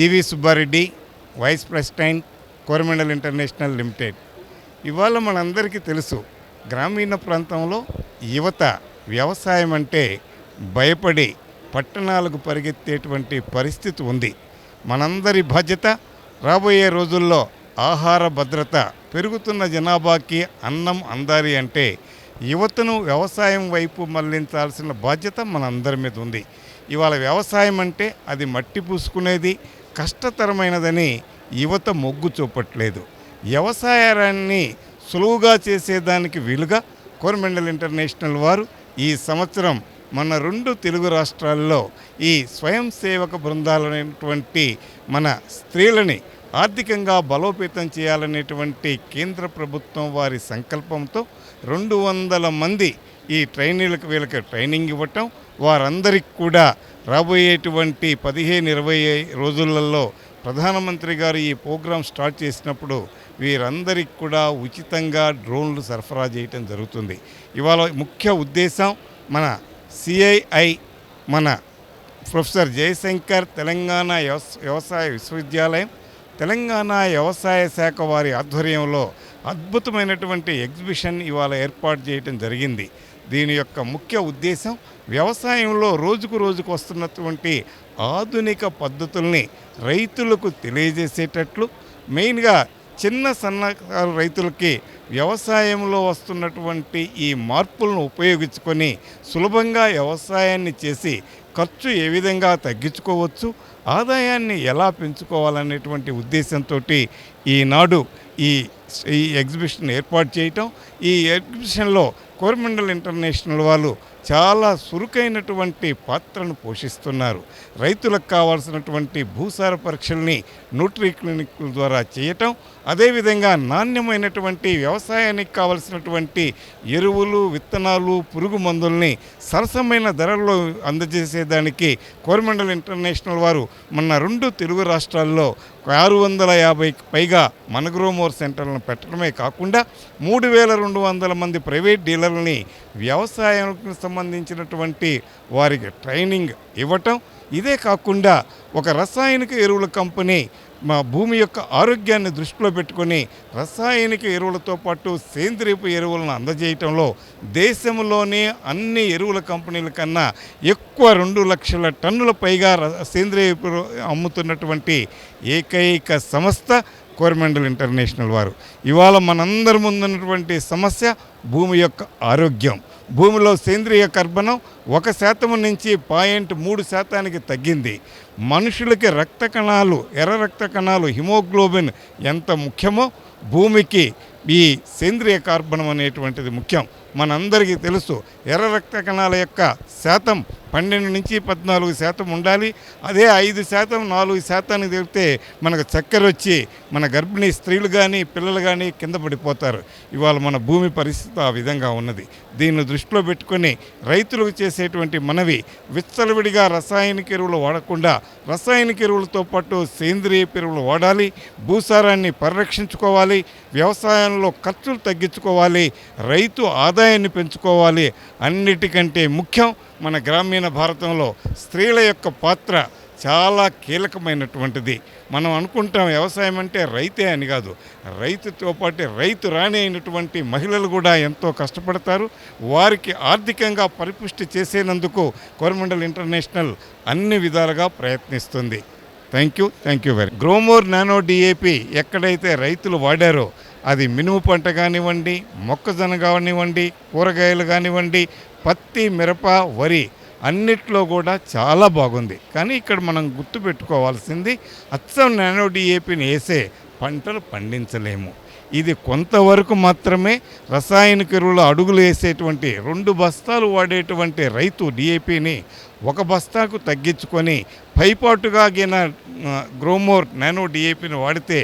జీవి Subba Reddy, vice president, Coromandel international limited. ఇవాళ మనందరికీ తెలుసు, గ్రామీణ ప్రాంతంలో యువత వ్యవసాయం అంటే భయపడి పట్టణాలకు పరిగెత్తేటువంటి పరిస్థితి ఉంది. మనందరి బాధ్యత రాబోయే రోజుల్లో ఆహార భద్రత, పెరుగుతున్న జనాభాకి అన్నం అందాలి అంటే యువతను వ్యవసాయం వైపు మళ్లించాల్సిన బాధ్యత మనందరి మీద ఉంది. ఇవాళ వ్యవసాయం అంటే అది మట్టి పూసుకునేది, కష్టతరమైనదని యువత మొగ్గు చూపట్లేదు. వ్యవసాయాన్ని సులువుగా చేసేదానికి వీలుగా కోరమండల్ ఇంటర్నేషనల్ వారు ఈ సంవత్సరం మన 2 తెలుగు రాష్ట్రాల్లో ఈ స్వయం సేవక బృందాలైనటువంటి మన స్త్రీలని ఆర్థికంగా బలోపేతం చేయాలనేటువంటి కేంద్ర ప్రభుత్వం వారి సంకల్పంతో 200 మంది ఈ వీళ్ళకి ట్రైనింగ్ ఇవ్వటం, వారందరికీ కూడా రాబోయేటువంటి 15-20 రోజులలో ప్రధానమంత్రి గారు ఈ ప్రోగ్రాం స్టార్ట్ చేసినప్పుడు వీరందరికీ కూడా ఉచితంగా డ్రోన్లు సరఫరా చేయటం జరుగుతుంది. ఇవాళ ముఖ్య ఉద్దేశం మన సిఐఐ, మన ప్రొఫెసర్ జయశంకర్ తెలంగాణ వ్యవసాయ విశ్వవిద్యాలయం, తెలంగాణ వ్యవసాయ శాఖ వారి ఆధ్వర్యంలో అద్భుతమైనటువంటి ఎగ్జిబిషన్ ఇవాళ ఏర్పాటు చేయడం జరిగింది. దీని యొక్క ముఖ్య ఉద్దేశం వ్యవసాయంలో రోజుకు వస్తున్నటువంటి ఆధునిక పద్ధతుల్ని రైతులకు తెలియజేసేటట్లు, మెయిన్గా చిన్న సన్నకారు రైతులకి వ్యవసాయంలో వస్తున్నటువంటి ఈ మార్పులను ఉపయోగించుకొని సులభంగా వ్యవసాయాన్ని చేసి ఖర్చు ఏ విధంగా తగ్గించుకోవచ్చు, ఆదాయాన్ని ఎలా పెంచుకోవాలనేటువంటి ఉద్దేశంతో ఈనాడు ఈ ఎగ్జిబిషన్ ఏర్పాటు చేయటం. ఈ ఎగ్జిబిషన్లో కోరమండల్ ఇంటర్నేషనల్ వాళ్ళు చాలా చురుకైనటువంటి పాత్రను పోషిస్తున్నారు. రైతులకు కావాల్సినటువంటి భూసార పరీక్షల్ని న్యూట్రీ క్లినిక్ల ద్వారా చేయటం, అదేవిధంగా నాణ్యమైనటువంటి వ్యవసాయానికి కావలసినటువంటి ఎరువులు, విత్తనాలు, పురుగు మందుల్ని సరసమైన ధరల్లో అందజేసేదానికి కోరమండల్ ఇంటర్నేషనల్ వారు మన 2 తెలుగు రాష్ట్రాల్లో 650కి పైగా మనగ్రోమోర్ సెంటర్లను పెట్టడమే కాకుండా 3200 మంది ప్రైవేట్ డీలర్లని వ్యవసాయానికి సంబంధించినటువంటి వారికి ట్రైనింగ్ ఇవ్వటం. ఇదే కాకుండా ఒక రసాయనిక ఎరువుల కంపెనీ మా భూమి యొక్క ఆరోగ్యాన్ని దృష్టిలో పెట్టుకొని రసాయనిక ఎరువులతో పాటు సేంద్రియపు ఎరువులను అందజేయటంలో దేశంలోనే అన్ని ఎరువుల కంపెనీల కన్నా ఎక్కువ 2 లక్షల టన్నుల పైగా సేంద్రియ అమ్ముతున్నటువంటి ఏకైక సంస్థ కోరమండల్ ఇంటర్నేషనల్ వారు. ఇవాళ మనందరి ముందున్నటువంటి సమస్య భూమి యొక్క ఆరోగ్యం. భూమిలో సేంద్రియ కర్బనం 1% నుంచి 0.3% తగ్గింది. మనుషులకి రక్త కణాలు, ఎర్ర రక్త కణాలు, హిమోగ్లోబిన్ ఎంత ముఖ్యమో భూమికి ఈ సేంద్రియ కార్బనం అనేటువంటిది ముఖ్యం. మనందరికీ తెలుసు, ఎర్ర రక్త కణాల యొక్క శాతం 12 నుంచి 14% ఉండాలి. అదే 5%, 4% తెలిపితే మనకు చక్కెర వచ్చి మన గర్భిణీ స్త్రీలు కానీ పిల్లలు కానీ కింద పడిపోతారు. ఇవాళ మన భూమి పరిస్థితి ఆ విధంగా ఉన్నది. దీన్ని దృష్టిలో పెట్టుకొని రైతులకు చేసేటువంటి మనవి, విచ్చలవిడిగా రసాయనిక ఎరువులు వాడకుండా రసాయనిక ఎరువులతో పాటు సేంద్రియ ఎరువులు వాడాలి, భూసారాన్ని పరిరక్షించుకోవాలి, వ్యవసాయంలో ఖర్చులు తగ్గించుకోవాలి, రైతు ఆదాయాన్ని పెంచుకోవాలి. అన్నిటికంటే ముఖ్యం మన గ్రామీణ భారతంలో స్త్రీల యొక్క పాత్ర చాలా కీలకమైనటువంటిది. మనం అనుకుంటాం వ్యవసాయం అంటే రైతే అని కాదు, రైతుతో పాటు రైతు రాణి అయినటువంటి మహిళలు కూడా ఎంతో కష్టపడతారు. వారికి ఆర్థికంగా పరిపుష్టి చేసేందుకు కోరమండల్ ఇంటర్నేషనల్ అన్ని విధాలుగా ప్రయత్నిస్తుంది. Thank you very. Gromor nano DAP ఎక్కడైతే రైతులు వాడారో అది మినుము పంట కానివ్వండి, మొక్కజొన్న కానివ్వండి, కూరగాయలు కానివ్వండి, పత్తి, మిరప, వరి అన్నిట్లో కూడా చాలా బాగుంది. కానీ ఇక్కడ మనం గుర్తుపెట్టుకోవాల్సింది, అచ్చం నానో డిఏపిని వేసే పంటలు పండించలేము. ఇది కొంతవరకు మాత్రమే రసాయనిక ఎరువుల అడుగులు వేసేటువంటి 2 బస్తాలు వాడేటువంటి రైతు డిఏపిని 1 బస్తాకు తగ్గించుకొని పైపాటుగా గ్రోమోర్ నానో డిఏపిని వాడితే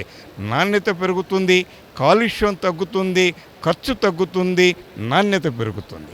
నాణ్యత పెరుగుతుంది, కాలుష్యం తగ్గుతుంది, ఖర్చు తగ్గుతుంది, నాణ్యత పెరుగుతుంది.